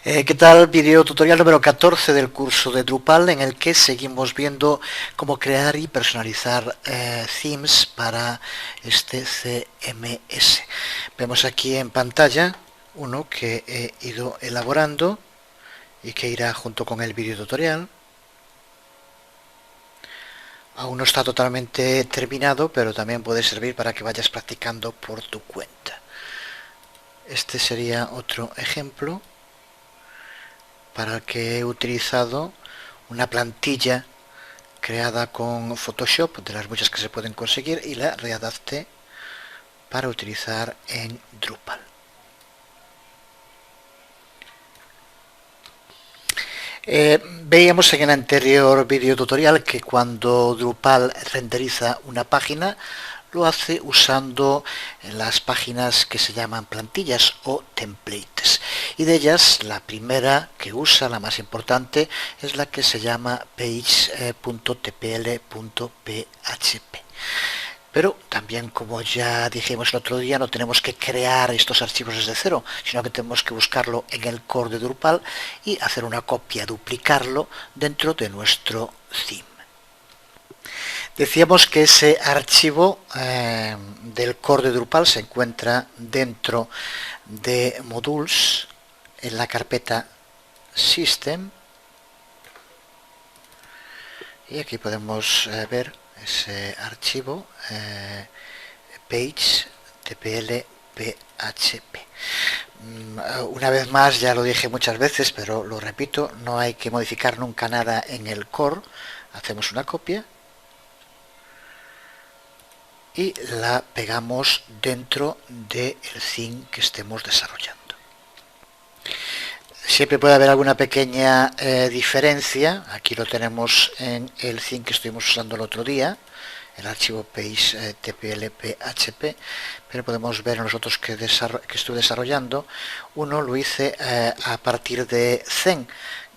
¿Qué tal? Video tutorial número 14 del curso de Drupal, en el que seguimos viendo cómo crear y personalizar themes para este CMS. Vemos aquí en pantalla uno que he ido elaborando y que irá junto con el video tutorial. Aún no está totalmente terminado, pero también puede servir para que vayas practicando por tu cuenta. Este sería otro ejemplo para el que he utilizado una plantilla creada con Photoshop, de las muchas que se pueden conseguir, y la readapté para utilizar en Drupal. Veíamos en el anterior video tutorial que cuando Drupal renderiza una página lo hace usando las páginas que se llaman plantillas o templates, y de ellas la primera que usa, la más importante, es la que se llama page.tpl.php. Pero también, como ya dijimos el otro día, no tenemos que crear estos archivos desde cero, sino que tenemos que buscarlo en el core de Drupal y hacer una copia, duplicarlo dentro de nuestro theme. Decíamos que ese archivo del core de Drupal se encuentra dentro de modules en la carpeta System, y aquí podemos ver ese archivo page.tpl.php. Una vez más, ya lo dije muchas veces, pero lo repito, no hay que modificar nunca nada en el core. Hacemos una copia y la pegamos dentro del theme que estemos desarrollando. Siempre puede haber alguna pequeña diferencia. Aquí lo tenemos en el theme que estuvimos usando el otro día, el archivo page.tpl.php, pero podemos ver en los otros que estuve desarrollando. Uno lo hice a partir de Zen,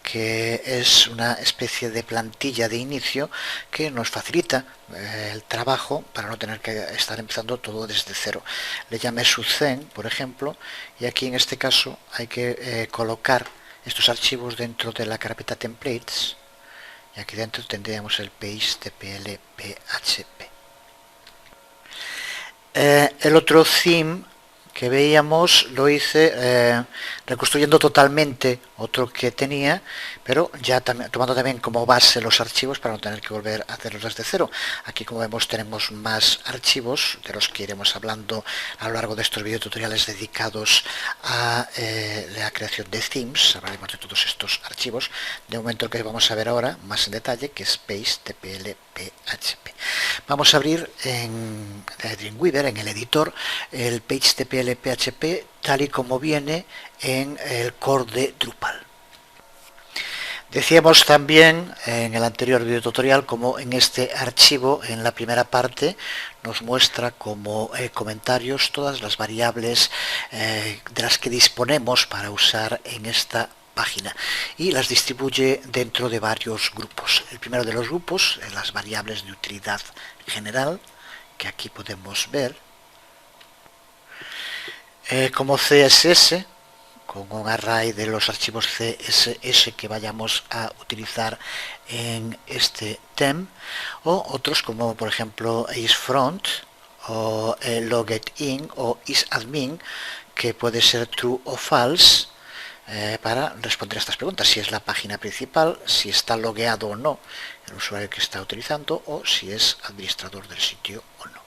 que es una especie de plantilla de inicio que nos facilita el trabajo para no tener que estar empezando todo desde cero. Le llamé Zen, por ejemplo, y aquí en este caso hay que colocar estos archivos dentro de la carpeta templates, y aquí dentro tendríamos el page.tpl.php. El otro theme que veíamos lo hice reconstruyendo totalmente otro que tenía, pero ya tomando también como base los archivos para no tener que volver a hacerlos desde cero. Aquí, como vemos, tenemos más archivos de los que iremos hablando a lo largo de estos videotutoriales dedicados a la creación de themes. Hablaremos de todos estos archivos. De momento el que vamos a ver ahora más en detalle, que es page.tpl.php. Vamos a abrir en Dreamweaver, en el editor, el page.tpl.php tal y como viene en el core de Drupal. Decíamos también en el anterior video tutorial como en este archivo, en la primera parte, nos muestra como comentarios todas las variables de las que disponemos para usar en esta página, y las distribuye dentro de varios grupos. El primero de los grupos es las variables de utilidad general, que aquí podemos ver, como CSS, con un array de los archivos CSS que vayamos a utilizar en este theme, o otros como por ejemplo isFront o loggedin o isAdmin, que puede ser true o false, para responder a estas preguntas: si es la página principal, si está logueado o no el usuario que está utilizando, o si es administrador del sitio o no.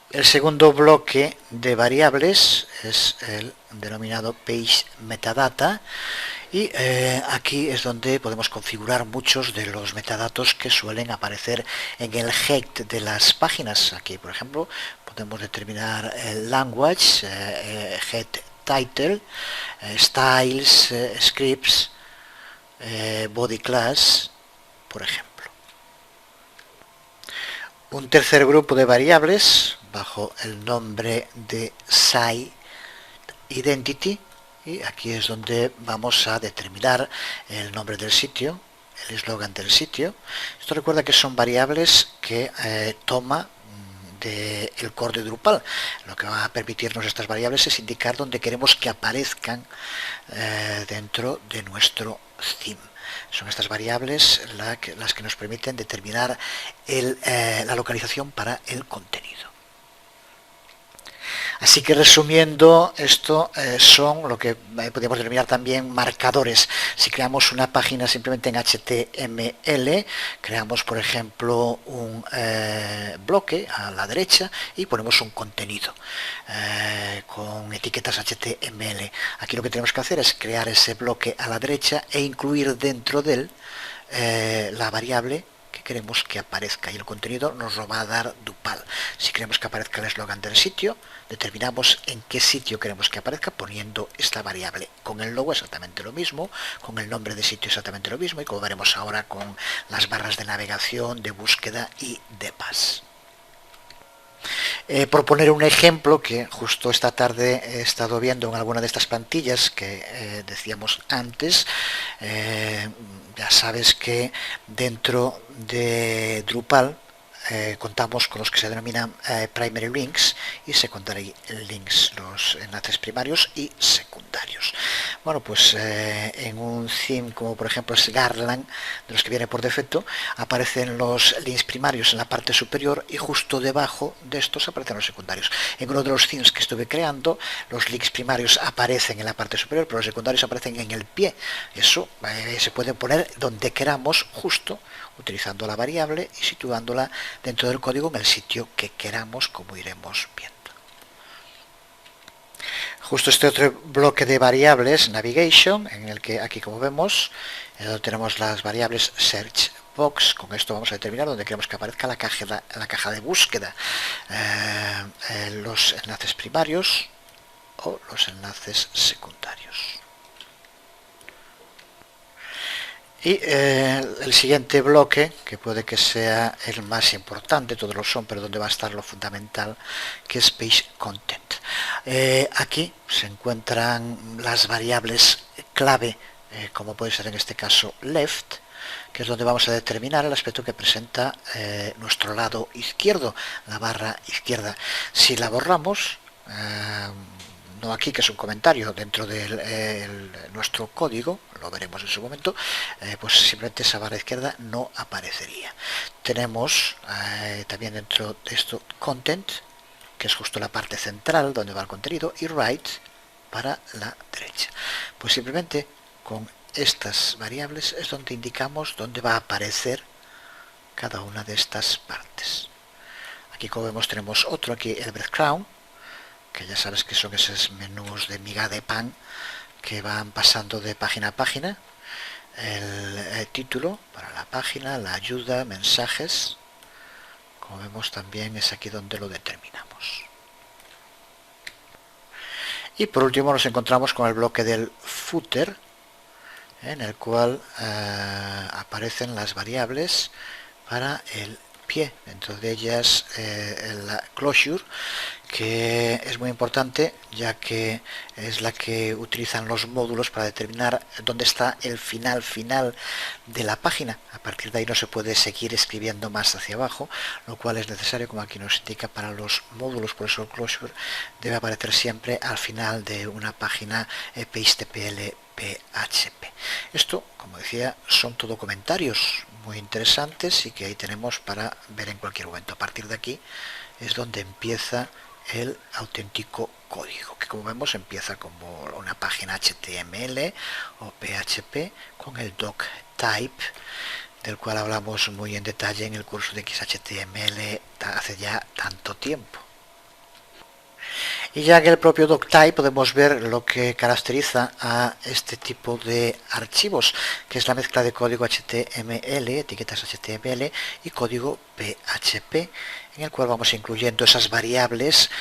El segundo bloque de variables es el denominado page metadata, y aquí es donde podemos configurar muchos de los metadatos que suelen aparecer en el head de las páginas. Aquí, por ejemplo, podemos determinar el language, head title, styles, scripts, body class, por ejemplo. Un tercer grupo de variables bajo el nombre de site identity, y aquí es donde vamos a determinar el nombre del sitio, el eslogan del sitio. Esto recuerda que son variables que toma del core de Drupal. Lo que va a permitirnos estas variables es indicar dónde queremos que aparezcan dentro de nuestro theme. Son estas variables las que nos permiten determinar la localización para el contenido. Así que resumiendo, esto son lo que podríamos denominar también marcadores. Si creamos una página simplemente en HTML, creamos por ejemplo un bloque a la derecha y ponemos un contenido con etiquetas HTML. Aquí lo que tenemos que hacer es crear ese bloque a la derecha e incluir dentro de él la variable que queremos que aparezca, y el contenido nos lo va a dar Drupal. Si queremos que aparezca el eslogan del sitio, determinamos en qué sitio queremos que aparezca poniendo esta variable. Con el logo exactamente lo mismo, con el nombre de sitio exactamente lo mismo, y como veremos ahora con las barras de navegación, de búsqueda y de pas. Por poner un ejemplo que justo esta tarde he estado viendo en alguna de estas plantillas que decíamos antes, ya sabes que dentro de Drupal contamos con los que se denominan primary links y secondary links, los enlaces primarios y secundarios. Bueno, pues en un theme como por ejemplo es Garland, de los que viene por defecto, aparecen los links primarios en la parte superior y justo debajo de estos aparecen los secundarios. En uno de los themes que estuve creando, los links primarios aparecen en la parte superior, pero los secundarios aparecen en el pie. Eso se puede poner donde queramos, justo utilizando la variable y situándola dentro del código en el sitio que queramos, como iremos viendo. Justo este otro bloque de variables, navigation, en el que aquí como vemos tenemos las variables search box. Con esto vamos a determinar dónde queremos que aparezca la caja de búsqueda, los enlaces primarios o los enlaces secundarios. Y el siguiente bloque, que puede que sea el más importante, todos lo son, pero donde va a estar lo fundamental, que es page content. Aquí se encuentran las variables clave, como puede ser en este caso left, que es donde vamos a determinar el aspecto que presenta nuestro lado izquierdo, la barra izquierda. Si la borramos, no aquí, que es un comentario dentro de nuestro código, lo veremos en su momento, pues simplemente esa barra izquierda no aparecería. Tenemos también dentro de esto content, que es justo la parte central donde va el contenido, y right para la derecha. Pues simplemente con estas variables es donde indicamos dónde va a aparecer cada una de estas partes. Aquí, como vemos, tenemos otro, aquí el breadcrumb, que ya sabes que son esos menús de miga de pan que van pasando de página a página. El título para la página, la ayuda, mensajes, como vemos también es aquí donde lo determinamos. Y por último nos encontramos con el bloque del footer, en el cual aparecen las variables para el pie, dentro de ellas la closure, que es muy importante ya que es la que utilizan los módulos para determinar dónde está el final de la página. A partir de ahí no se puede seguir escribiendo más hacia abajo, lo cual es necesario, como aquí nos indica, para los módulos. Por eso el closure debe aparecer siempre al final de una página PHP. Esto, como decía, son todo comentarios muy interesantes y que ahí tenemos para ver en cualquier momento. A partir de aquí es donde empieza el auténtico código, que como vemos empieza como una página HTML o PHP con el doc type, del cual hablamos muy en detalle en el curso de XHTML hace ya tanto tiempo. Y ya en el propio doctype podemos ver lo que caracteriza a este tipo de archivos, que es la mezcla de código HTML, etiquetas HTML y código PHP, en el cual vamos incluyendo esas variables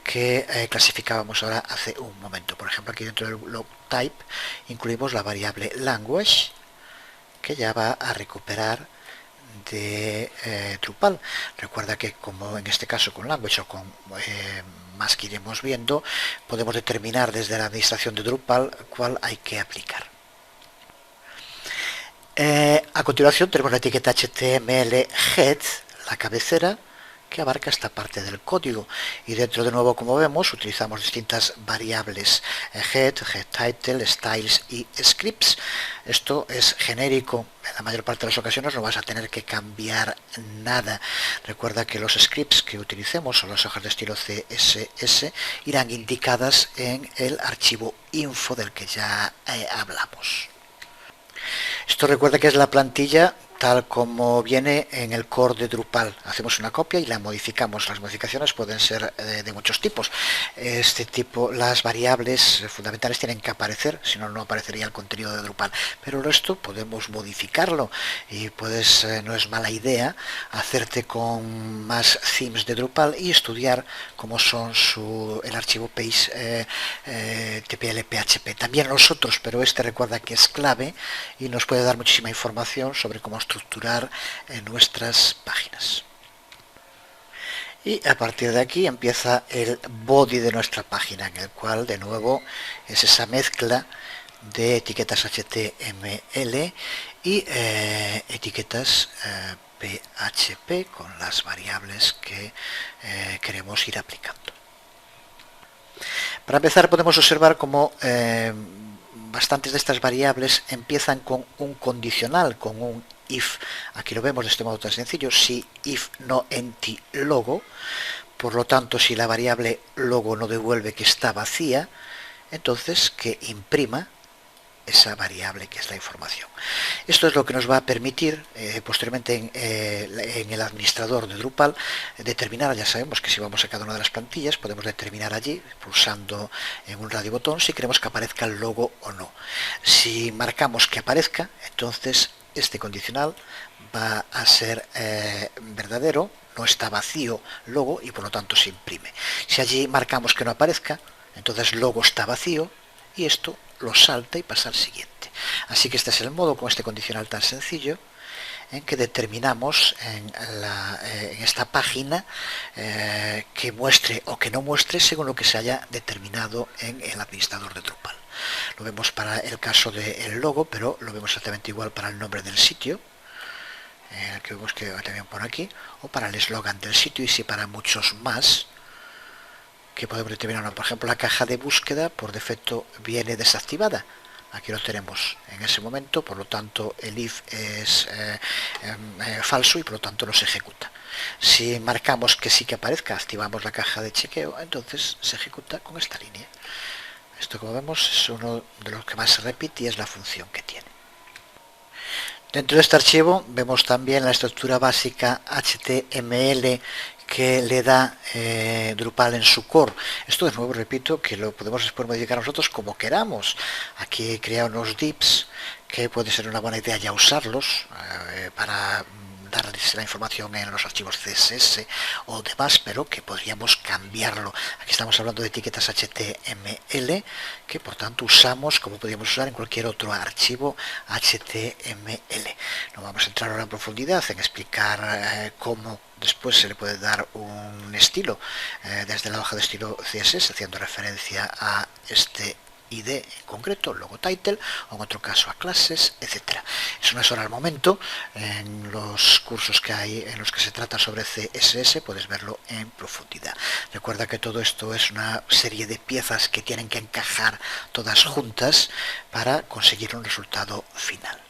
que clasificábamos ahora hace un momento. Por ejemplo, aquí dentro del doctype incluimos la variable language, que ya va a recuperar de Drupal. Recuerda que, como en este caso con language o con más que iremos viendo, podemos determinar desde la administración de Drupal cuál hay que aplicar. A continuación tenemos la etiqueta HTML head, la cabecera, que abarca esta parte del código, y dentro de nuevo, como vemos, utilizamos distintas variables: head, title, styles y scripts. Esto es genérico, en la mayor parte de las ocasiones no vas a tener que cambiar nada. Recuerda que los scripts que utilicemos o las hojas de estilo CSS irán indicadas en el archivo info del que ya hablamos. Esto recuerda que es la plantilla tal como viene en el core de Drupal. Hacemos una copia y la modificamos. Las modificaciones pueden ser de muchos tipos. Las variables fundamentales tienen que aparecer, si no, no aparecería el contenido de Drupal. Pero el resto podemos modificarlo, y no es mala idea hacerte con más themes de Drupal y estudiar cómo son el archivo page TPL PHP. También los otros, pero recuerda que es clave y nos puede dar muchísima información sobre cómo estructurar nuestras páginas. Y a partir de aquí empieza el body de nuestra página, en el cual de nuevo es esa mezcla de etiquetas HTML y etiquetas PHP con las variables que queremos ir aplicando. Para empezar, podemos observar cómo bastantes de estas variables empiezan con un condicional, con un if. Aquí lo vemos de este modo tan sencillo: si if no empty logo. Por lo tanto, si la variable logo no devuelve que está vacía, entonces que imprima esa variable que es la información. Esto es lo que nos va a permitir posteriormente en el administrador de Drupal determinar. Ya sabemos que si vamos a cada una de las plantillas podemos determinar allí, pulsando en un radio botón, si queremos que aparezca el logo o no. Si marcamos que aparezca, entonces este condicional va a ser verdadero, no está vacío logo, y por lo tanto se imprime. Si allí marcamos que no aparezca, entonces logo está vacío, y esto lo salta y pasa al siguiente. Así que este es el modo, con este condicional tan sencillo, en que determinamos en esta página que muestre o que no muestre según lo que se haya determinado en el administrador de Drupal. Lo vemos para el caso del logo, pero lo vemos exactamente igual para el nombre del sitio, que vemos que también por aquí, o para el eslogan del sitio, y sí para muchos más que podemos determinar. Por ejemplo, la caja de búsqueda por defecto viene desactivada. Aquí lo tenemos en ese momento, por lo tanto el if es falso y por lo tanto no se ejecuta. Si marcamos que sí que aparezca, activamos la caja de chequeo, entonces se ejecuta con esta línea. Esto, como vemos, es uno de los que más se repite y es la función que tiene. Dentro de este archivo vemos también la estructura básica HTML que le da Drupal en su core. Esto, de nuevo, repito, que lo podemos después modificar nosotros como queramos. Aquí crea unos divs que puede ser una buena idea ya usarlos para darles la información en los archivos CSS o demás, pero que podríamos cambiarlo. Aquí estamos hablando de etiquetas HTML que por tanto usamos como podríamos usar en cualquier otro archivo HTML. No vamos a entrar ahora en profundidad en explicar cómo después se le puede dar un estilo desde la hoja de estilo CSS, haciendo referencia a este ID en concreto, logo title, o en otro caso a clases, etcétera. Eso no es ahora el momento. En los cursos que hay en los que se trata sobre CSS puedes verlo en profundidad. Recuerda que todo esto es una serie de piezas que tienen que encajar todas juntas para conseguir un resultado final.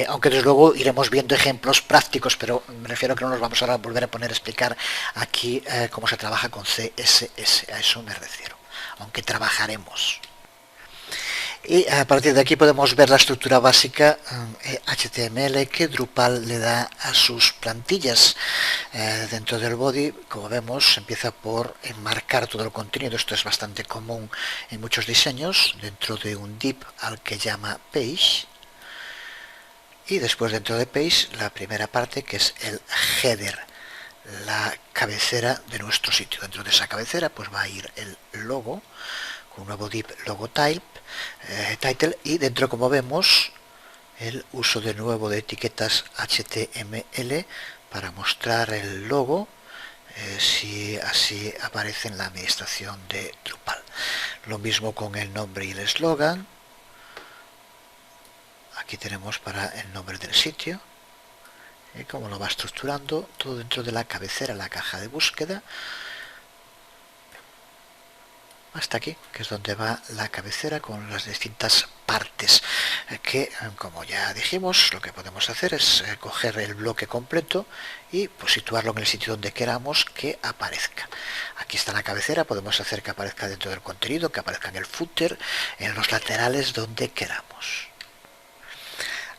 Aunque desde luego iremos viendo ejemplos prácticos, pero me refiero a que no nos vamos a volver a poner a explicar aquí cómo se trabaja con CSS, a eso me refiero, aunque trabajaremos. Y a partir de aquí podemos ver la estructura básica HTML que Drupal le da a sus plantillas. Dentro del body, como vemos, empieza por enmarcar todo el contenido. Esto es bastante común en muchos diseños, dentro de un div al que llama page. Y después, dentro de page, la primera parte, que es el header, la cabecera de nuestro sitio. Dentro de esa cabecera pues va a ir el logo con un nuevo div logo title, y dentro, como vemos, el uso de nuevo de etiquetas HTML para mostrar el logo si así aparece en la administración de Drupal. Lo mismo con el nombre y el eslogan. Aquí tenemos para el nombre del sitio cómo lo va estructurando todo dentro de la cabecera, la caja de búsqueda, hasta aquí, que es donde va la cabecera con las distintas partes que, como ya dijimos, lo que podemos hacer es coger el bloque completo y pues, situarlo en el sitio donde queramos que aparezca. Aquí está la cabecera, podemos hacer que aparezca dentro del contenido, que aparezca en el footer, en los laterales, donde queramos.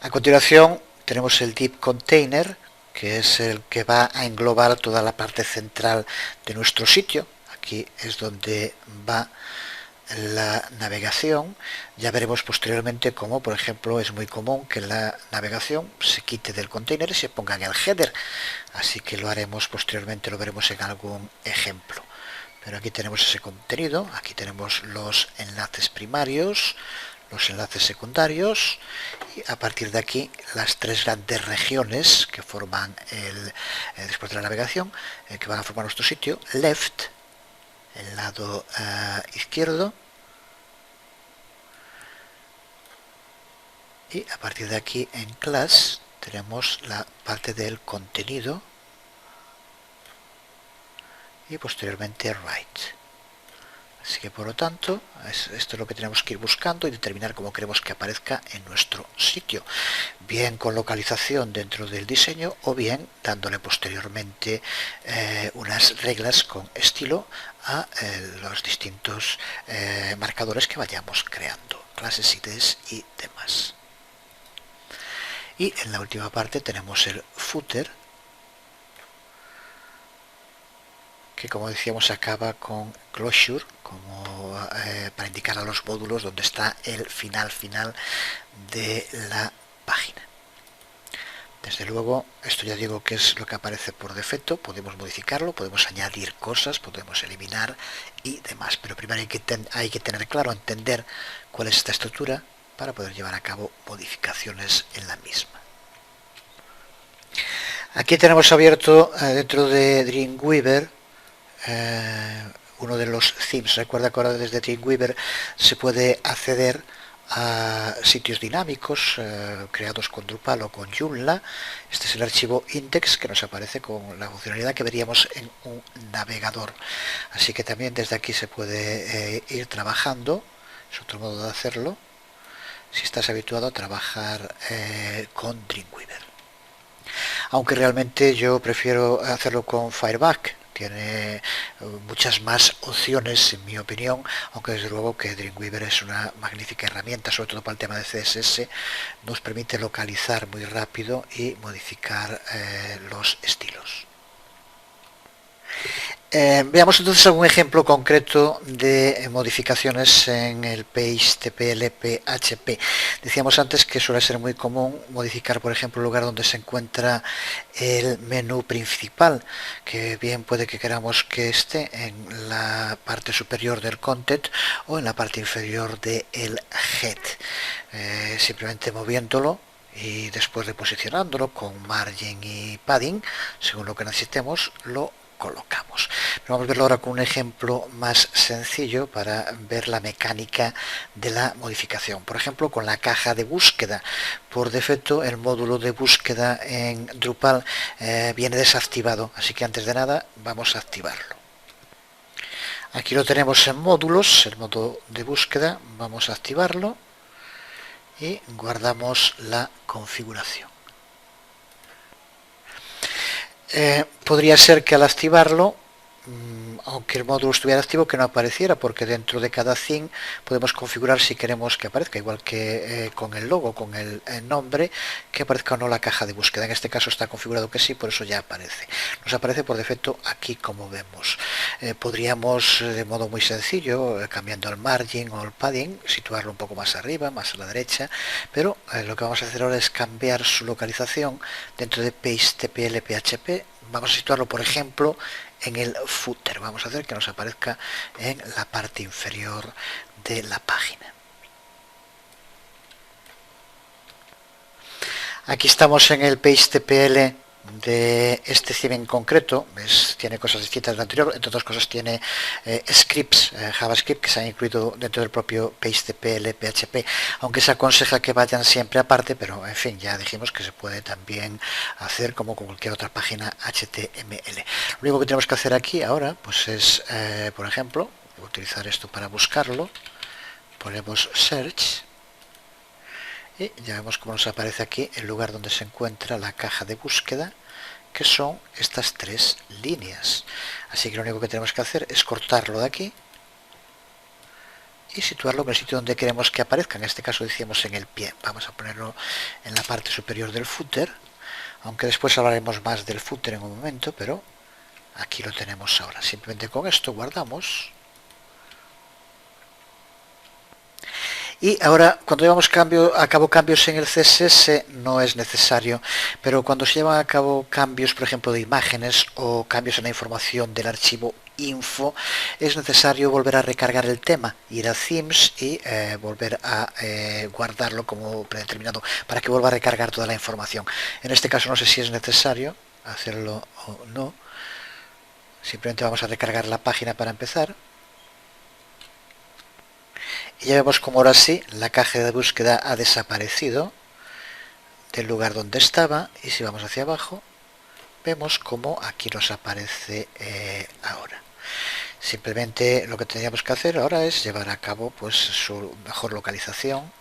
A continuación tenemos el div container, que es el que va a englobar toda la parte central de nuestro sitio. Aquí es donde va la navegación. Ya veremos posteriormente cómo, por ejemplo, es muy común que la navegación se quite del container y se ponga en el header. Así que lo haremos posteriormente, lo veremos en algún ejemplo. Pero aquí tenemos ese contenido, aquí tenemos los enlaces primarios, los enlaces secundarios y a partir de aquí las tres grandes regiones que forman después de la navegación, que van a formar nuestro sitio: left, el lado izquierdo, y a partir de aquí en class tenemos la parte del contenido y posteriormente right. Así que por lo tanto esto es lo que tenemos que ir buscando y determinar cómo queremos que aparezca en nuestro sitio, bien con localización dentro del diseño o bien dándole posteriormente unas reglas con estilo a los distintos marcadores que vayamos creando, clases, IDs y demás. Y en la última parte tenemos el footer, que como decíamos acaba con closure, como para indicar a los módulos dónde está el final de la página. Desde luego, esto ya digo que es lo que aparece por defecto, podemos modificarlo, podemos añadir cosas, podemos eliminar y demás, pero primero hay que tener claro, entender cuál es esta estructura para poder llevar a cabo modificaciones en la misma. Aquí tenemos abierto dentro de Dreamweaver uno de los themes. Recuerda que ahora desde Dreamweaver se puede acceder a sitios dinámicos creados con Drupal o con Joomla. Este es el archivo index que nos aparece con la funcionalidad que veríamos en un navegador. Así que también desde aquí se puede ir trabajando. Es otro modo de hacerlo si estás habituado a trabajar con Dreamweaver. Aunque realmente yo prefiero hacerlo con Fireback. Tiene muchas más opciones, en mi opinión, aunque desde luego que Dreamweaver es una magnífica herramienta, sobre todo para el tema de CSS, nos permite localizar muy rápido y modificar los estilos. Veamos entonces algún ejemplo concreto de modificaciones en el PageTPL PHP. Decíamos antes que suele ser muy común modificar, por ejemplo, el lugar donde se encuentra el menú principal, que bien puede que queramos que esté en la parte superior del content o en la parte inferior del head. Simplemente moviéndolo y después reposicionándolo con margin y padding, según lo que necesitemos, lo colocamos. Pero vamos a verlo ahora con un ejemplo más sencillo para ver la mecánica de la modificación. Por ejemplo, con la caja de búsqueda. Por defecto, el módulo de búsqueda en Drupal viene desactivado, así que antes de nada vamos a activarlo. Aquí lo tenemos en módulos, el modo de búsqueda, vamos a activarlo y guardamos la configuración. Podría ser que al activarlo, aunque el módulo estuviera activo, que no apareciera, porque dentro de cada theme podemos configurar si queremos que aparezca, igual que con el logo, con el nombre, que aparezca o no la caja de búsqueda. En este caso está configurado que sí, por eso ya aparece. Nos aparece por defecto aquí, como vemos. Podríamos, de modo muy sencillo, cambiando el margin o el padding, situarlo un poco más arriba, más a la derecha, pero lo que vamos a hacer ahora es cambiar su localización dentro de PageTPL PHP. Vamos a situarlo, por ejemplo, en el footer. Vamos a hacer que nos aparezca en la parte inferior de la página. Aquí estamos en el PageTPL de este theme en concreto, tiene cosas distintas del anterior, entre otras cosas tiene scripts, JavaScript, que se han incluido dentro del propio PHP, PHP, aunque se aconseja que vayan siempre aparte, pero en fin, ya dijimos que se puede también hacer como con cualquier otra página HTML. Lo único que tenemos que hacer aquí ahora, pues es, por ejemplo, voy a utilizar esto para buscarlo, ponemos search, y ya vemos cómo nos aparece aquí el lugar donde se encuentra la caja de búsqueda, que son estas tres líneas. Así que lo único que tenemos que hacer es cortarlo de aquí y situarlo en el sitio donde queremos que aparezca. En este caso decíamos en el pie. Vamos a ponerlo en la parte superior del footer, aunque después hablaremos más del footer en un momento, pero aquí lo tenemos ahora. Simplemente con esto guardamos. Y ahora, cuando llevamos a cabo cambios en el CSS, no es necesario, pero cuando se llevan a cabo cambios, por ejemplo, de imágenes o cambios en la información del archivo info, es necesario volver a recargar el tema, ir a themes y volver a guardarlo como predeterminado para que vuelva a recargar toda la información. En este caso no sé si es necesario hacerlo o no. Simplemente vamos a recargar la página para empezar. Y ya vemos como ahora sí la caja de búsqueda ha desaparecido del lugar donde estaba, y si vamos hacia abajo vemos como aquí nos aparece ahora. Simplemente lo que tendríamos que hacer ahora es llevar a cabo pues su mejor localización.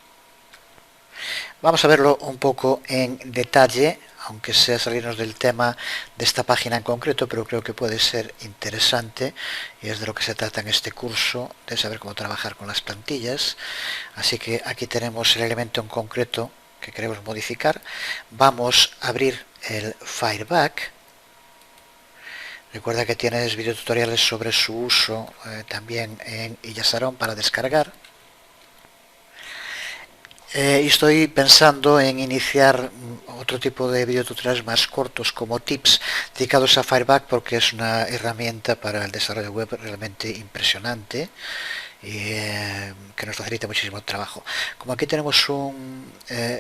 Vamos a verlo un poco en detalle, aunque sea salirnos del tema de esta página en concreto, pero creo que puede ser interesante y es de lo que se trata en este curso, de saber cómo trabajar con las plantillas. Así que aquí tenemos el elemento en concreto que queremos modificar. Vamos a abrir el Fireback. Recuerda que tienes videotutoriales sobre su uso también en Iyasaron para descargar. Y estoy pensando en iniciar otro tipo de videotutoriales más cortos como tips dedicados a Fireback, porque es una herramienta para el desarrollo web realmente impresionante y que nos facilita muchísimo el trabajo. Como aquí tenemos un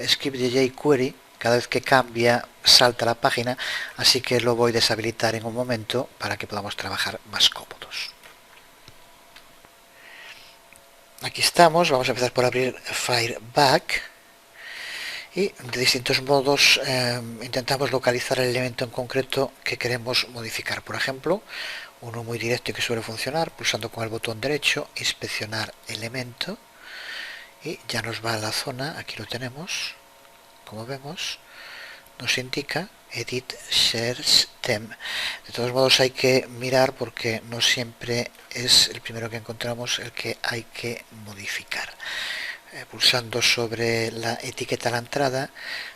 script de jQuery, cada vez que cambia salta la página, así que lo voy a deshabilitar en un momento para que podamos trabajar más cómodos. Aquí estamos, vamos a empezar por abrir Fireback y de distintos modos intentamos localizar el elemento en concreto que queremos modificar. Por ejemplo, uno muy directo y que suele funcionar, pulsando con el botón derecho, inspeccionar elemento, y ya nos va a la zona. Aquí lo tenemos, como vemos, nos indica Edit Shares Them. De todos modos hay que mirar porque no siempre es el primero que encontramos el que hay que modificar. Pulsando sobre la etiqueta a la entrada,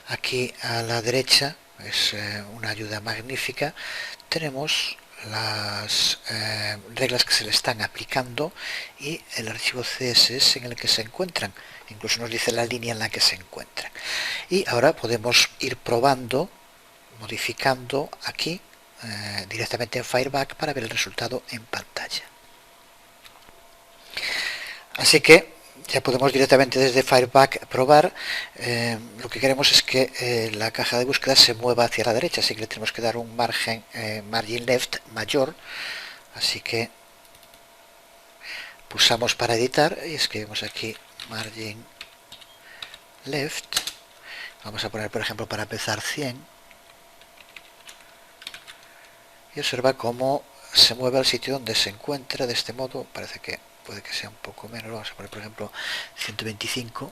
aquí a la derecha, es una ayuda magnífica, tenemos las reglas que se le están aplicando y el archivo CSS en el que se encuentran. Incluso nos dice la línea en la que se encuentran. Y ahora podemos ir probando, modificando aquí directamente en Fireback para ver el resultado en pantalla. Así que ya podemos directamente desde Fireback probar. Lo que queremos es que la caja de búsqueda se mueva hacia la derecha, así que le tenemos que dar un margin left mayor. Así que pulsamos para editar y escribimos aquí margin left. Vamos a poner, por ejemplo, para empezar 100. Y observa cómo se mueve al sitio donde se encuentra. De este modo parece que puede que sea un poco menos. Vamos a poner, por ejemplo, 125.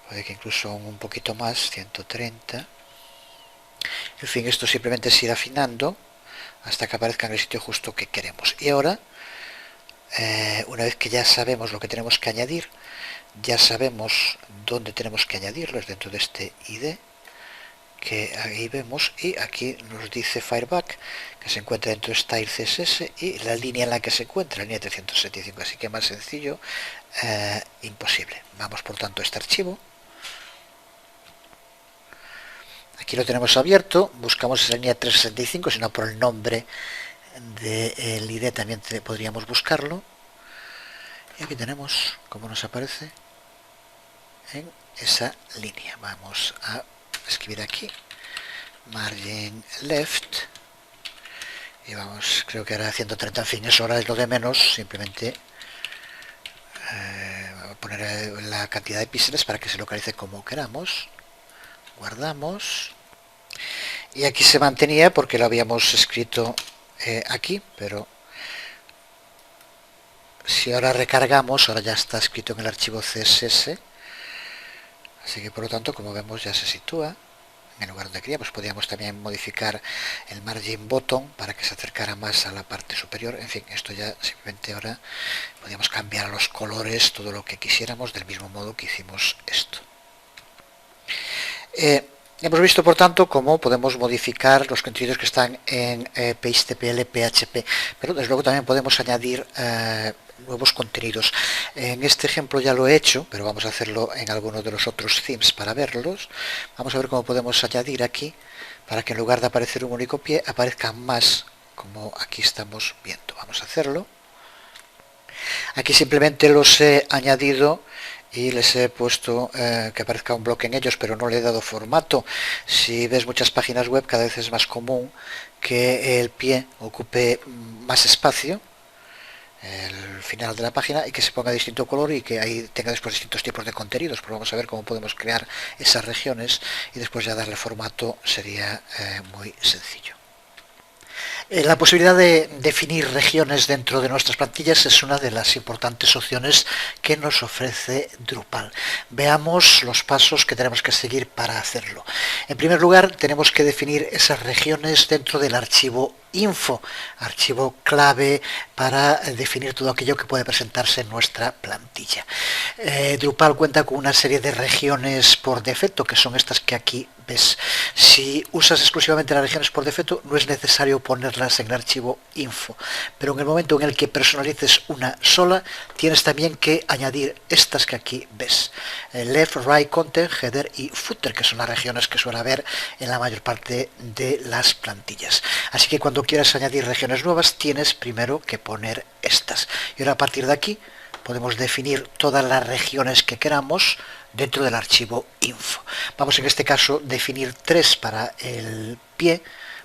Puede que incluso un poquito más, 130. En fin, esto simplemente es ir afinando hasta que aparezca en el sitio justo que queremos. Y ahora, una vez que ya sabemos lo que tenemos que añadir, ya sabemos dónde tenemos que añadirlo, es dentro de este ID que ahí vemos, y aquí nos dice Fireback que se encuentra dentro de Style CSS y la línea en la que se encuentra, la línea 375, así que más sencillo imposible. Vamos por tanto a este archivo, aquí lo tenemos abierto, buscamos esa línea 365, si no por el nombre del ID también podríamos buscarlo, y aquí tenemos cómo nos aparece en esa línea. Vamos a escribir aquí margin left, y vamos, creo que era 130, en fin, eso ahora es lo de menos, simplemente voy a poner la cantidad de píxeles para que se localice como queramos, guardamos, y aquí se mantenía porque lo habíamos escrito aquí, pero si ahora recargamos, ahora ya está escrito en el archivo CSS, así que por lo tanto, como vemos, ya se sitúa en el lugar donde queríamos. Podríamos también modificar el margin bottom para que se acercara más a la parte superior. En fin, esto ya simplemente ahora podríamos cambiar los colores, todo lo que quisiéramos, del mismo modo que hicimos esto. Hemos visto, por tanto, cómo podemos modificar los contenidos que están en PageTPL PHP, pero desde luego también podemos añadir nuevos contenidos. En este ejemplo ya lo he hecho, pero vamos a hacerlo en alguno de los otros themes para verlos. Vamos a ver cómo podemos añadir aquí, para que en lugar de aparecer un único pie, aparezcan más, como aquí estamos viendo. Vamos a hacerlo. Aquí simplemente los he añadido y les he puesto que aparezca un bloque en ellos, pero no le he dado formato. Si ves muchas páginas web, cada vez es más común que el pie ocupe más espacio, el final de la página, y que se ponga de distinto color y que ahí tenga después distintos tipos de contenidos. Pero vamos a ver cómo podemos crear esas regiones y después ya darle formato sería muy sencillo. La posibilidad de definir regiones dentro de nuestras plantillas es una de las importantes opciones que nos ofrece Drupal. Veamos los pasos que tenemos que seguir para hacerlo. En primer lugar, tenemos que definir esas regiones dentro del archivo info, archivo clave para definir todo aquello que puede presentarse en nuestra plantilla. Drupal cuenta con una serie de regiones por defecto, que son estas que aquí ves. Si usas exclusivamente las regiones por defecto, no es necesario ponerlas en el archivo info, pero en el momento en el que personalices una sola, tienes también que añadir estas que aquí ves: left, right, content, header y footer, que son las regiones que suele haber en la mayor parte de las plantillas. Así que cuando quieras añadir regiones nuevas, tienes primero que poner estas, y ahora a partir de aquí podemos definir todas las regiones que queramos dentro del archivo info. Vamos en este caso a definir 3 para el pie,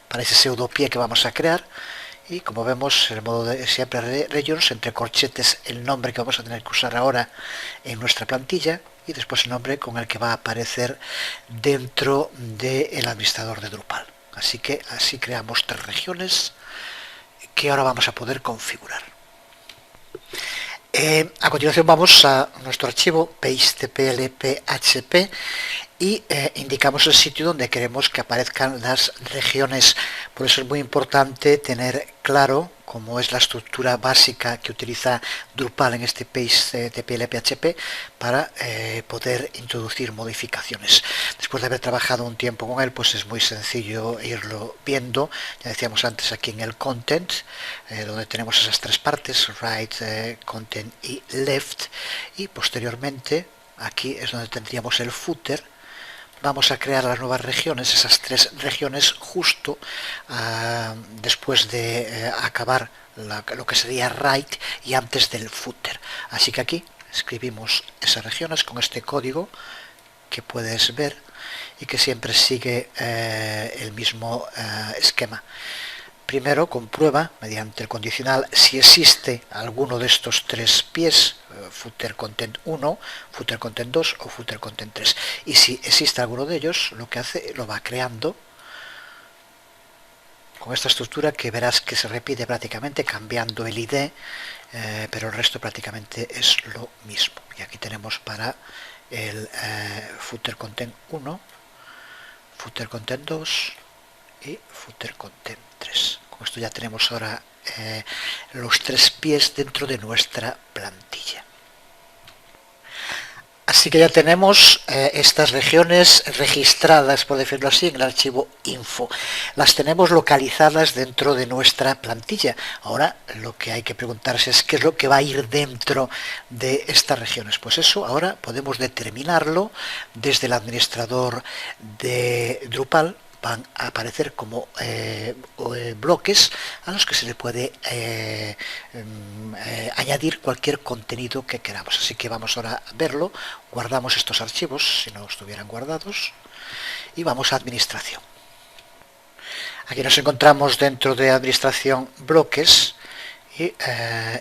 para ese pseudo pie que vamos a crear, y como vemos, en el modo de siempre regions, entre corchetes el nombre que vamos a tener que usar ahora en nuestra plantilla y después el nombre con el que va a aparecer dentro del administrador de Drupal. Así que así creamos 3 regiones que ahora vamos a poder configurar. A continuación vamos a nuestro archivo PageTPL PHP y indicamos el sitio donde queremos que aparezcan las regiones. Por eso es muy importante tener claro cómo es la estructura básica que utiliza Drupal en este PageTPL PHP para poder introducir modificaciones. Después de haber trabajado un tiempo con él, pues es muy sencillo irlo viendo. Ya decíamos antes aquí en el content, donde tenemos esas 3 partes, right, content y left, y posteriormente aquí es donde tendríamos el footer. Vamos a crear las nuevas regiones, esas 3 regiones, justo después de acabar lo que sería right y antes del footer. Así que aquí escribimos esas regiones con este código que puedes ver y que siempre sigue el mismo esquema. Primero comprueba mediante el condicional si existe alguno de estos 3 pies, footer content 1, footer content 2 o footer content 3. Y si existe alguno de ellos, lo que hace, lo va creando con esta estructura que verás que se repite prácticamente, cambiando el ID, pero el resto prácticamente es lo mismo. Y aquí tenemos para el footer content 1, footer content 2 y footer content 3. Con esto ya tenemos ahora los 3 pies dentro de nuestra plantilla. Así que ya tenemos estas regiones registradas, por decirlo así, en el archivo info. Las tenemos localizadas dentro de nuestra plantilla. Ahora lo que hay que preguntarse es qué es lo que va a ir dentro de estas regiones. Pues eso ahora podemos determinarlo desde el administrador de Drupal. Van a aparecer como bloques a los que se le puede añadir cualquier contenido que queramos. Así que vamos ahora a verlo. Guardamos estos archivos si no estuvieran guardados y vamos a administración. Aquí nos encontramos dentro de administración bloques y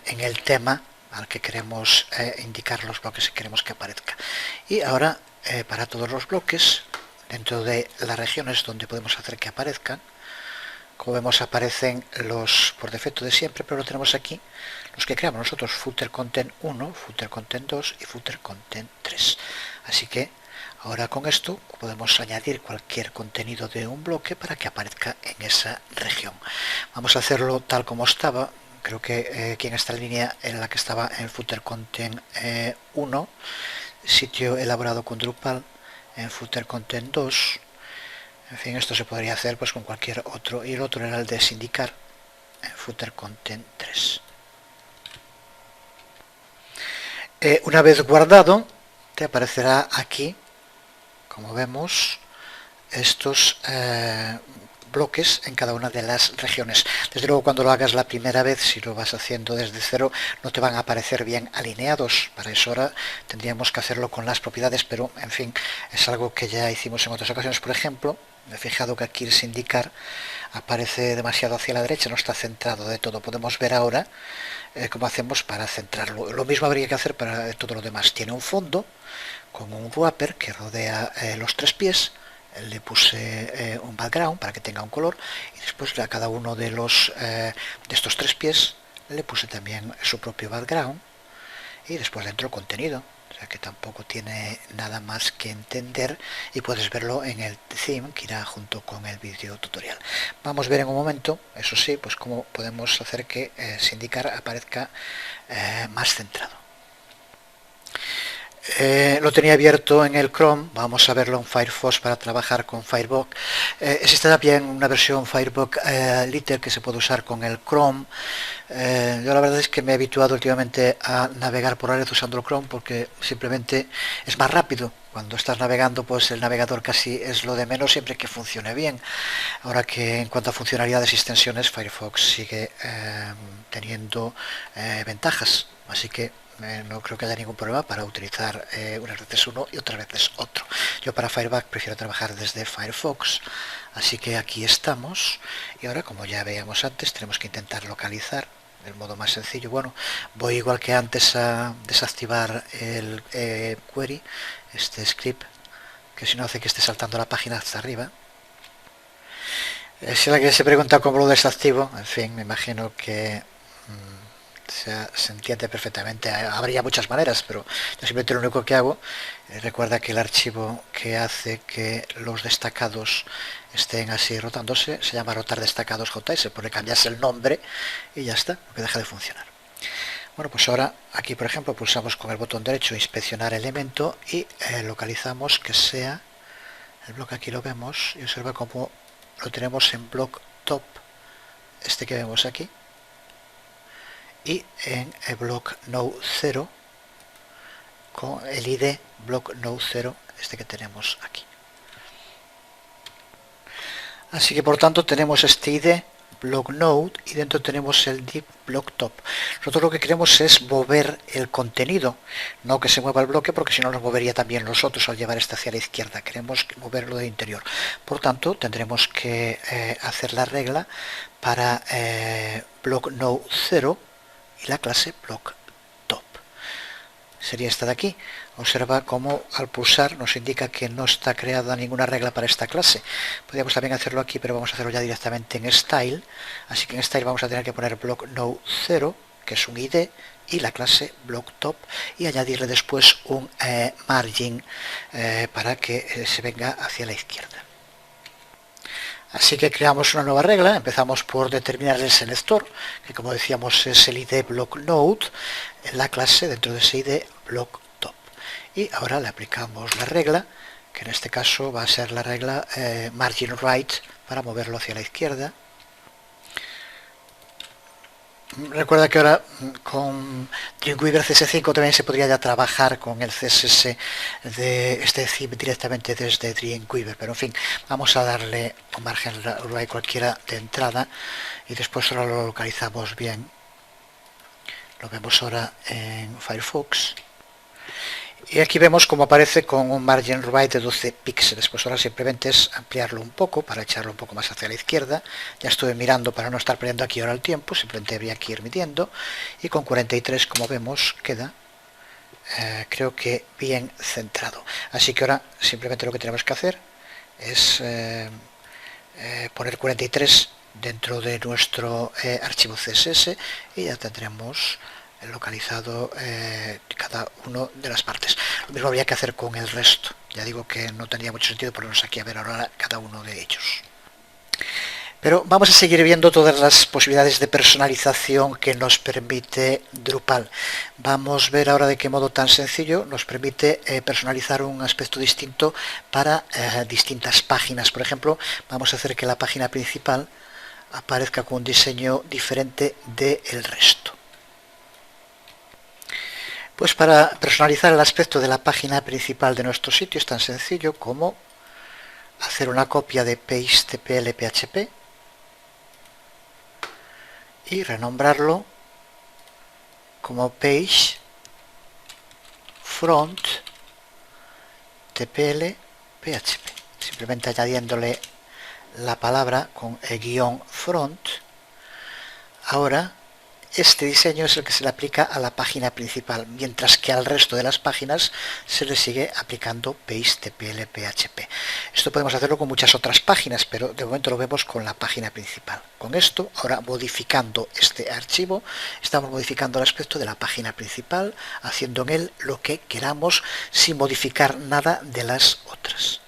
en el tema al que queremos indicar los bloques que queremos que aparezca. Y ahora para todos los bloques, dentro de las regiones donde podemos hacer que aparezcan, como vemos aparecen los por defecto de siempre, pero lo tenemos aquí, los que creamos nosotros, footer content 1, footer content 2 y footer content 3. Así que ahora con esto podemos añadir cualquier contenido de un bloque para que aparezca en esa región. Vamos a hacerlo tal como estaba. Creo que aquí en esta línea era la que estaba en footer content 1, sitio elaborado con Drupal, en footer content 2. En fin, esto se podría hacer pues con cualquier otro, y el otro era el de sindicar en footer content 3. Una vez guardado, te aparecerá aquí, como vemos, estos bloques en cada una de las regiones. Desde luego, cuando lo hagas la primera vez, si lo vas haciendo desde cero, no te van a aparecer bien alineados. Para eso ahora tendríamos que hacerlo con las propiedades, pero en fin, es algo que ya hicimos en otras ocasiones. Por ejemplo, me he fijado que aquí el sindicar aparece demasiado hacia la derecha, no está centrado de todo. Podemos ver ahora cómo hacemos para centrarlo. Lo mismo habría que hacer para todo lo demás. Tiene un fondo con un wrapper que rodea los tres pies. Le puse un background para que tenga un color, y después a cada uno de estos tres pies le puse también su propio background, y después dentro el contenido. O sea que tampoco tiene nada más que entender, y puedes verlo en el theme que irá junto con el vídeo tutorial. Vamos a ver en un momento, eso sí, pues cómo podemos hacer que sindicar aparezca más centrado. Lo tenía abierto en el Chrome, vamos a verlo en Firefox para trabajar con Firebug. Existe también una versión Firebug Lite que se puede usar con el Chrome. Yo la verdad es que me he habituado últimamente a navegar por la red usando el Chrome porque simplemente es más rápido. Cuando estás navegando, pues el navegador casi es lo de menos, siempre que funcione bien. Ahora que en cuanto a funcionalidades y extensiones, Firefox sigue teniendo ventajas, así que no creo que haya ningún problema para utilizar unas veces uno y otras veces otro. Yo para Firebug prefiero trabajar desde Firefox, así que aquí estamos, y ahora, como ya veíamos antes, tenemos que intentar localizar del modo más sencillo. Bueno, voy igual que antes a desactivar el query, este script, que si no hace que esté saltando la página hasta arriba. Si alguien se pregunta cómo lo desactivo, en fin, me imagino que se entiende perfectamente. Habría muchas maneras, pero yo simplemente lo único que hago, recuerda que el archivo que hace que los destacados estén así rotándose se llama rotar destacados JS, porque cambias el nombre y ya está, que deja de funcionar. Bueno, pues ahora aquí, por ejemplo, pulsamos con el botón derecho inspeccionar elemento y localizamos que sea el bloque. Aquí lo vemos y observa cómo lo tenemos en block top, este que vemos aquí, y en el block node 0 con el ID block node 0, este que tenemos aquí. Así que por tanto tenemos este ID block node y dentro tenemos el div block top. Nosotros lo que queremos es mover el contenido, no que se mueva el bloque, porque si no nos movería también los otros al llevar este hacia la izquierda. Queremos moverlo de interior. Por tanto tendremos que hacer la regla para block node 0 y la clase block top. Sería esta de aquí. Observa cómo al pulsar nos indica que no está creada ninguna regla para esta clase. Podríamos también hacerlo aquí, pero vamos a hacerlo ya directamente en Style. Así que en Style vamos a tener que poner block node 0, que es un ID, y la clase block top, y añadirle después un margin para que se venga hacia la izquierda. Así que creamos una nueva regla. Empezamos por determinar el selector, que como decíamos es el ID block node, en la clase dentro de ese ID block top. Y ahora le aplicamos la regla, que en este caso va a ser la regla margin right, para moverlo hacia la izquierda. Recuerda que ahora con Dreamweaver CS5 también se podría ya trabajar con el CSS de este theme directamente desde Dreamweaver, pero en fin, vamos a darle un margen right cualquiera de entrada y después ahora lo localizamos bien. Lo vemos ahora en Firefox Y aquí vemos cómo aparece con un margin right de 12 píxeles. Pues ahora simplemente es ampliarlo un poco para echarlo un poco más hacia la izquierda. Ya estuve mirando para no estar perdiendo aquí ahora el tiempo, simplemente habría que ir midiendo. Y con 43, como vemos, queda creo que bien centrado. Así que ahora simplemente lo que tenemos que hacer es poner 43 dentro de nuestro archivo CSS y ya tendremos localizado cada una de las partes. Lo mismo habría que hacer con el resto. Ya digo que no tendría mucho sentido ponernos aquí a ver ahora cada uno de ellos. Pero vamos a seguir viendo todas las posibilidades de personalización que nos permite Drupal. Vamos a ver ahora de qué modo tan sencillo nos permite personalizar un aspecto distinto para distintas páginas. Por ejemplo, vamos a hacer que la página principal aparezca con un diseño diferente del resto. Pues para personalizar el aspecto de la página principal de nuestro sitio es tan sencillo como hacer una copia de page.tpl.php y renombrarlo como page front tpl.php, simplemente añadiéndole la palabra con el guión front. Ahora este diseño es el que se le aplica a la página principal, mientras que al resto de las páginas se le sigue aplicando page.tpl.php. Esto podemos hacerlo con muchas otras páginas, pero de momento lo vemos con la página principal. Con esto, ahora modificando este archivo, estamos modificando el aspecto de la página principal, haciendo en él lo que queramos sin modificar nada de las otras.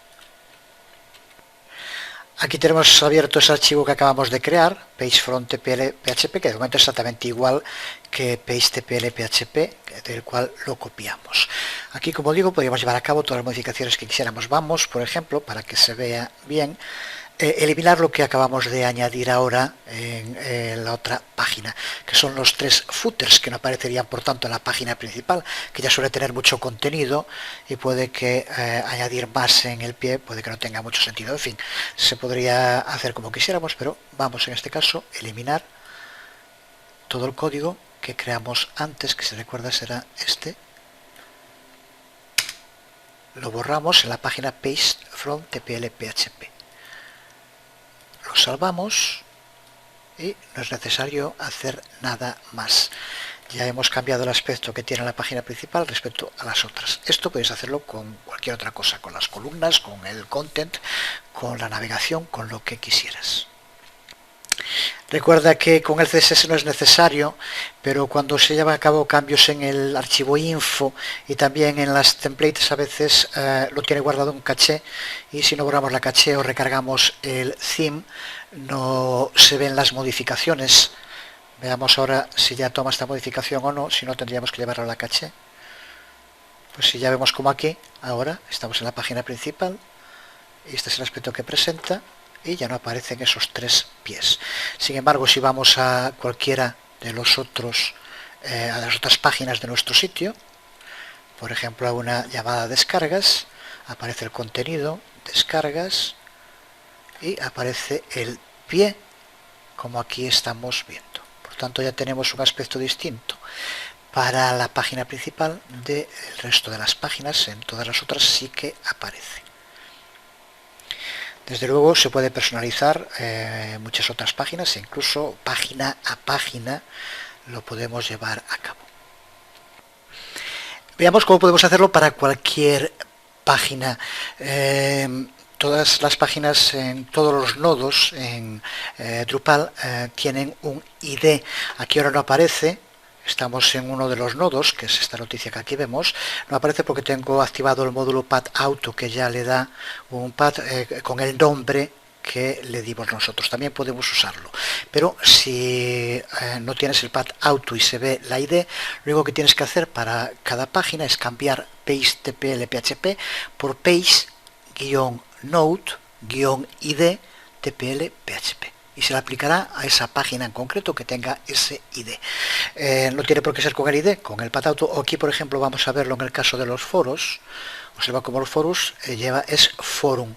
Aquí tenemos abierto ese archivo que acabamos de crear, pagefront.tpl.php, que de momento es exactamente igual que page.tpl.php, del cual lo copiamos. Aquí, como digo, podríamos llevar a cabo todas las modificaciones que quisiéramos. Vamos, por ejemplo, para que se vea bien, eliminar lo que acabamos de añadir ahora en la otra página, que son los 3 footers que no aparecerían por tanto en la página principal, que ya suele tener mucho contenido y puede que añadir más en el pie puede que no tenga mucho sentido. En fin, se podría hacer como quisiéramos, pero vamos en este caso a eliminar todo el código que creamos antes, que se recuerda será este. Lo borramos en la página page from tpl.php. Lo salvamos y no es necesario hacer nada más. Ya hemos cambiado el aspecto que tiene la página principal respecto a las otras. Esto podéis hacerlo con cualquier otra cosa, con las columnas, con el content, con la navegación, con lo que quisieras. Recuerda que con el CSS no es necesario, pero cuando se lleva a cabo cambios en el archivo info y también en las templates a veces lo tiene guardado en caché, y si no borramos la caché o recargamos el theme no se ven las modificaciones. Veamos ahora si ya toma esta modificación o no, si no tendríamos que llevarlo a la caché. Pues si ya vemos como aquí, ahora estamos en la página principal y este es el aspecto que presenta. Y ya no aparecen esos 3 pies. Sin embargo, si vamos a cualquiera de los otros, a las otras páginas de nuestro sitio, por ejemplo a una llamada descargas, aparece el contenido, descargas, y aparece el pie, como aquí estamos viendo. Por tanto, ya tenemos un aspecto distinto para la página principal del resto de las páginas. En todas las otras sí que aparece. Desde luego se puede personalizar muchas otras páginas, e incluso página a página lo podemos llevar a cabo. Veamos cómo podemos hacerlo para cualquier página. Todas las páginas, en todos los nodos en Drupal tienen un ID. Aquí ahora no aparece. Estamos en uno de los nodos, que es esta noticia que aquí vemos. No aparece porque tengo activado el módulo pad auto, que ya le da un pad con el nombre que le dimos nosotros. También podemos usarlo. Pero si no tienes el pad auto y se ve la ID, lo único que tienes que hacer para cada página es cambiar page.tpl.php por page-node-id tpl.php. Y se le aplicará a esa página en concreto que tenga ese ID. No tiene por qué ser con el ID, con el pad auto. O aquí, por ejemplo, vamos a verlo en el caso de los foros. Observa cómo los foros es forum.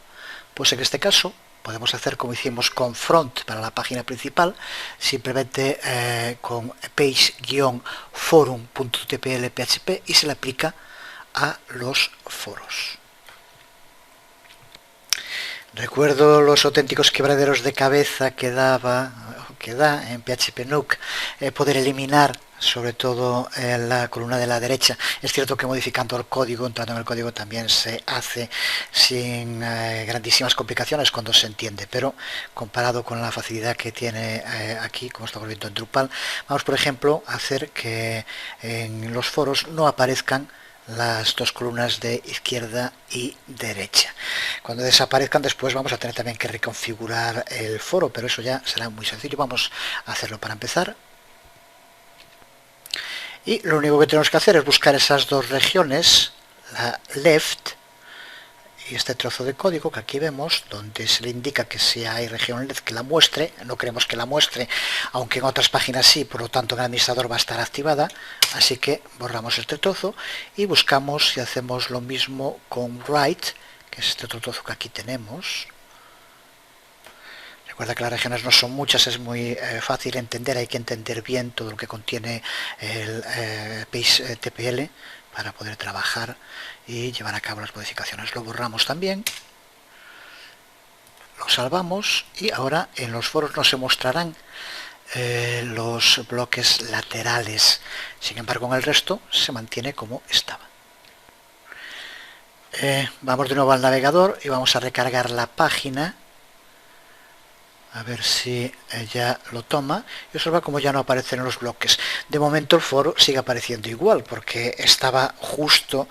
Pues en este caso podemos hacer como hicimos con front para la página principal, simplemente con page-forum.tpl.php, y se le aplica a los foros. Recuerdo los auténticos quebraderos de cabeza que da en PHP Nuke poder eliminar sobre todo la columna de la derecha. Es cierto que modificando el código, entrando en el código, también se hace sin grandísimas complicaciones cuando se entiende, pero comparado con la facilidad que tiene aquí, como estamos viendo en Drupal, vamos por ejemplo a hacer que en los foros no aparezcan las dos columnas de izquierda y derecha. Cuando desaparezcan después vamos a tener también que reconfigurar el foro, pero eso ya será muy sencillo. Vamos a hacerlo para empezar. Y lo único que tenemos que hacer es buscar esas dos regiones, la left y este trozo de código que aquí vemos, donde se le indica que si hay región left que la muestre. No queremos que la muestre, aunque en otras páginas sí, por lo tanto en el administrador va a estar activada, así que borramos este trozo y buscamos y hacemos lo mismo con right, que es este otro trozo que aquí tenemos. Recuerda que las regiones no son muchas, es muy fácil entender, hay que entender bien todo lo que contiene el page TPL para poder trabajar y llevar a cabo las modificaciones. Lo borramos también, lo salvamos y ahora en los foros no se mostrarán los bloques laterales. Sin embargo, en el resto se mantiene como estaba. Vamos de nuevo al navegador y vamos a recargar la página. A ver si ya lo toma y observa como ya no aparecen los bloques. De momento el foro sigue apareciendo igual porque estaba justo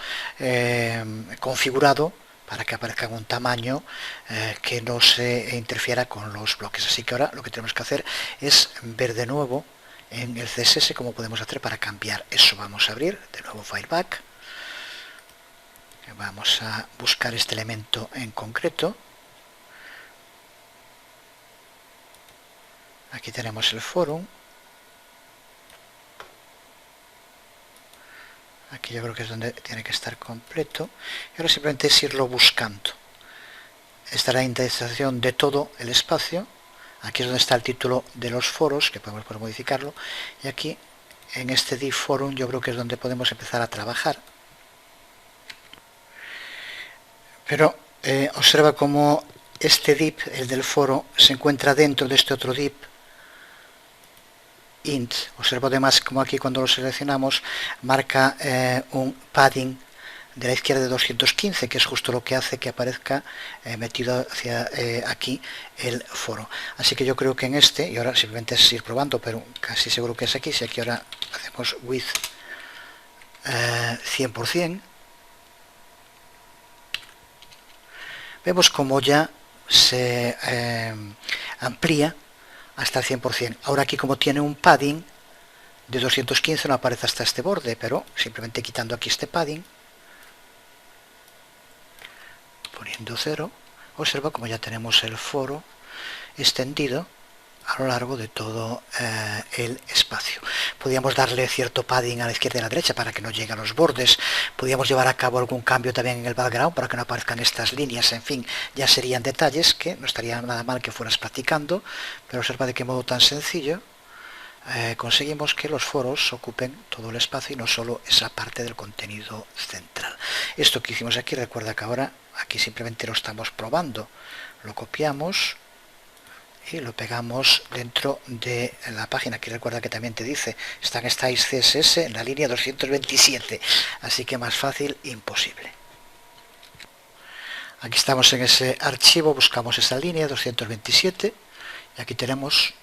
configurado para que aparezca en un tamaño que no se interfiera con los bloques. Así que ahora lo que tenemos que hacer es ver de nuevo en el CSS cómo podemos hacer para cambiar eso. Vamos a abrir de nuevo Fileback. Vamos a buscar este elemento en concreto. Aquí tenemos el forum. Aquí yo creo que es donde tiene que estar completo. Y ahora simplemente es irlo buscando. Esta es la indexación de todo el espacio. Aquí es donde está el título de los foros, que podemos modificarlo. Y aquí, en este div forum, yo creo que es donde podemos empezar a trabajar. Pero observa cómo este div, el del foro, se encuentra dentro de este otro div int. Observo además como aquí cuando lo seleccionamos marca un padding de la izquierda de 215, que es justo lo que hace que aparezca metido hacia aquí el foro. Así que yo creo que en este, y ahora simplemente es ir probando, pero casi seguro que es aquí. Si aquí ahora hacemos width 100%, vemos como ya se amplía hasta el 100%. Ahora aquí como tiene un padding de 215 no aparece hasta este borde, pero simplemente quitando aquí este padding, poniendo 0, observa como ya tenemos el foro extendido a lo largo de todo el espacio. Podríamos darle cierto padding a la izquierda y a la derecha para que no llegue a los bordes. Podríamos llevar a cabo algún cambio también en el background para que no aparezcan estas líneas. En fin, ya serían detalles que no estaría nada mal que fueras practicando, pero observa de qué modo tan sencillo conseguimos que los foros ocupen todo el espacio y no solo esa parte del contenido central. Esto que hicimos aquí, recuerda que ahora aquí simplemente lo estamos probando. Lo copiamos y lo pegamos dentro de la página. Aquí recuerda que también te dice estáis CSS en la línea 227, así que más fácil imposible. Aquí estamos en ese archivo, buscamos esa línea 227 y aquí tenemos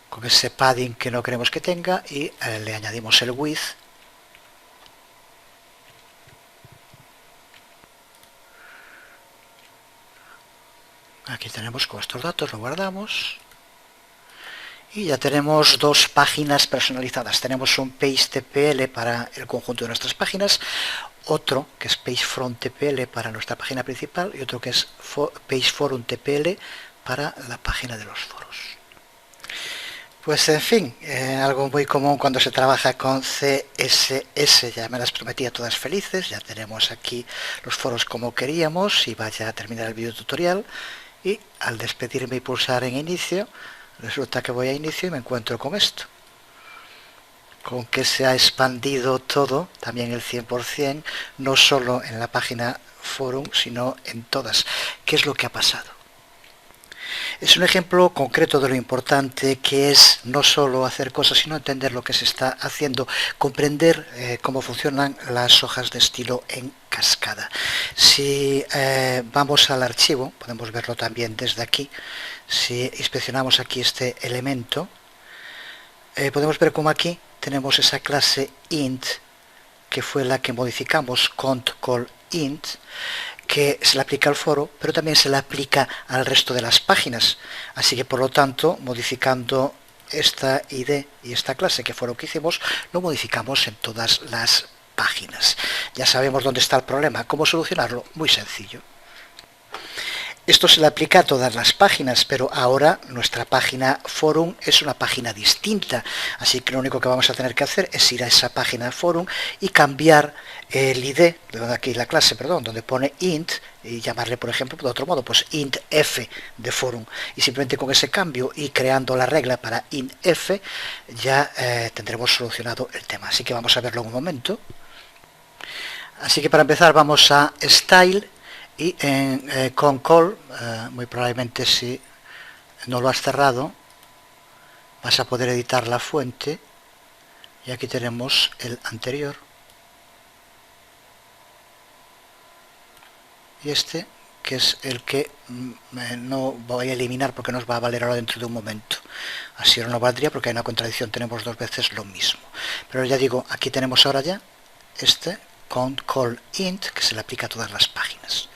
con ese padding que no queremos que tenga y le añadimos el width. Aquí tenemos con estos datos, lo guardamos y ya tenemos dos páginas personalizadas. Tenemos un page TPL para el conjunto de nuestras páginas, otro que es page from TPL para nuestra página principal y otro que es page forum TPL para la página de los foros. Pues en fin, algo muy común cuando se trabaja con CSS. Ya me las prometía todas felices. Ya tenemos aquí los foros como queríamos y vaya a terminar el video tutorial. Y al despedirme y pulsar en inicio, resulta que voy a inicio y me encuentro con esto. con que se ha expandido todo, también el 100%, no solo en la página forum, sino en todas. ¿Qué es lo que ha pasado? Es un ejemplo concreto de lo importante que es no solo hacer cosas, sino entender lo que se está haciendo, comprender cómo funcionan las hojas de estilo en cascada. Si vamos al archivo, podemos verlo también desde aquí. Si inspeccionamos aquí este elemento, podemos ver cómo aquí tenemos esa clase int, que fue la que modificamos, cont_call_int, que se le aplica al foro, pero también se le aplica al resto de las páginas. Así que, por lo tanto, modificando esta ID y esta clase que fue lo que hicimos, lo modificamos en todas las páginas. Ya sabemos dónde está el problema. ¿Cómo solucionarlo? Muy sencillo. Esto se le aplica a todas las páginas, pero ahora nuestra página forum es una página distinta, así que lo único que vamos a tener que hacer es ir a esa página forum y cambiar el ID, aquí la clase, perdón, donde pone int, y llamarle, por ejemplo, de otro modo, pues int f de forum, y simplemente con ese cambio y creando la regla para int f ya tendremos solucionado el tema. Así que vamos a verlo en un momento. Así que para empezar vamos a style, y en con_call, muy probablemente si no lo has cerrado, vas a poder editar la fuente, y aquí tenemos el anterior, y este, que es el que no voy a eliminar porque nos va a valer ahora dentro de un momento. Así ahora no valdría porque hay una contradicción, tenemos dos veces lo mismo. Pero ya digo, aquí tenemos ahora ya este cont_call_int, que se le aplica a todas las páginas.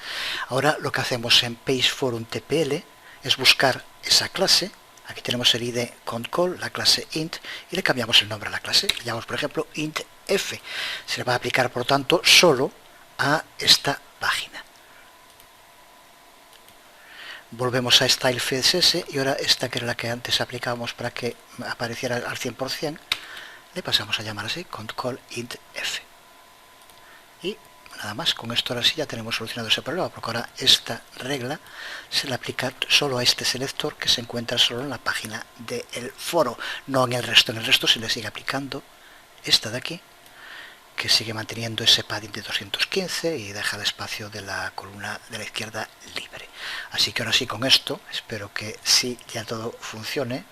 Ahora lo que hacemos en pageForum TPL es buscar esa clase. Aquí tenemos el ID cont_call, la clase int, y le cambiamos el nombre a la clase. Le llamamos, por ejemplo, int f. Se le va a aplicar, por lo tanto, solo a esta página. Volvemos a style CSS, y ahora esta, que era la que antes aplicábamos para que apareciera al 100%, le pasamos a llamar así, cont_call_int f. Y nada más, con esto ahora sí ya tenemos solucionado ese problema, porque ahora esta regla se le aplica solo a este selector que se encuentra solo en la página del foro, no en el resto. En el resto se le sigue aplicando esta de aquí, que sigue manteniendo ese padding de 215 y deja el espacio de la columna de la izquierda libre. Así que ahora sí, con esto, espero que sí ya todo funcione.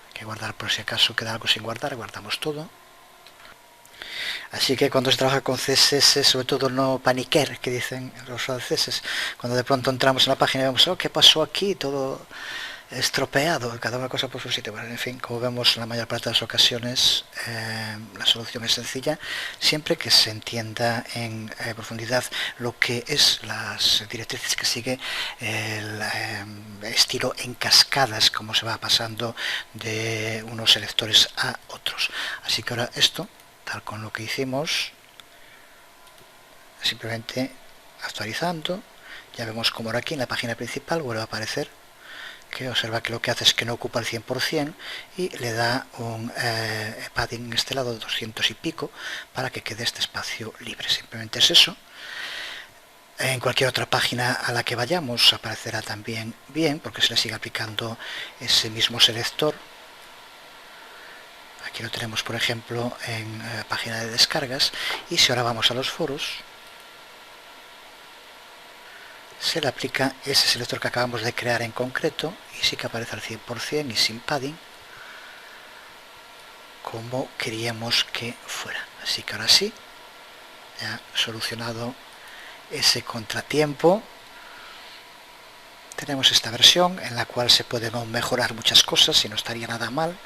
Hay que guardar por si acaso queda algo sin guardar, guardamos todo. Así que cuando se trabaja con CSS, sobre todo no paniquer, que dicen los franceses, cuando de pronto entramos en la página y vemos, oh, ¿qué pasó aquí? Todo estropeado, cada una cosa por su sitio. Bueno, en fin, como vemos, en la mayor parte de las ocasiones la solución es sencilla, siempre que se entienda en profundidad lo que es las directrices que sigue el estilo en cascadas, como se va pasando de unos selectores a otros. Así que ahora esto, tal con lo que hicimos, simplemente actualizando, ya vemos como ahora aquí en la página principal vuelve a aparecer, que observa que lo que hace es que no ocupa el 100% y le da un padding en este lado de 200 y pico para que quede este espacio libre. Simplemente es eso. En cualquier otra página a la que vayamos aparecerá también bien, porque se le sigue aplicando ese mismo selector. Aquí lo tenemos, por ejemplo, en la página de descargas, y si ahora vamos a los foros, se le aplica ese selector que acabamos de crear en concreto, y sí que aparece al 100% y sin padding, como queríamos que fuera. Así que ahora sí, ya solucionado ese contratiempo, tenemos esta versión en la cual se pueden mejorar muchas cosas y no estaría nada mal.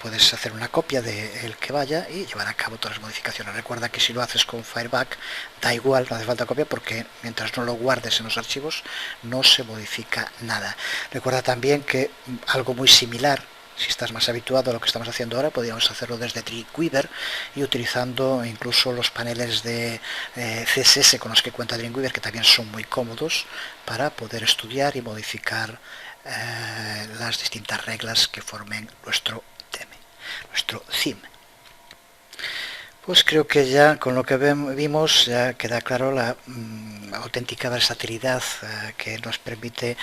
Puedes hacer una copia del que vaya y llevar a cabo todas las modificaciones. Recuerda que si lo haces con Fireback da igual, no hace falta copia, porque mientras no lo guardes en los archivos no se modifica nada. Recuerda también que algo muy similar, si estás más habituado a lo que estamos haciendo ahora, podríamos hacerlo desde Dreamweaver y utilizando incluso los paneles de CSS con los que cuenta Dreamweaver, que también son muy cómodos para poder estudiar y modificar las distintas reglas que formen nuestro theme. Pues creo que ya con lo que vimos ya queda claro auténtica versatilidad que nos permite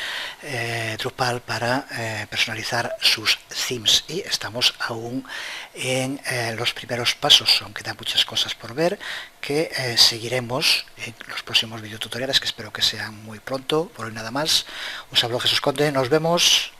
Drupal para personalizar sus themes, y estamos aún en los primeros pasos, aunque da muchas cosas por ver, que seguiremos en los próximos videotutoriales, que espero que sean muy pronto. Por hoy nada más, os habló Jesús Conde, nos vemos.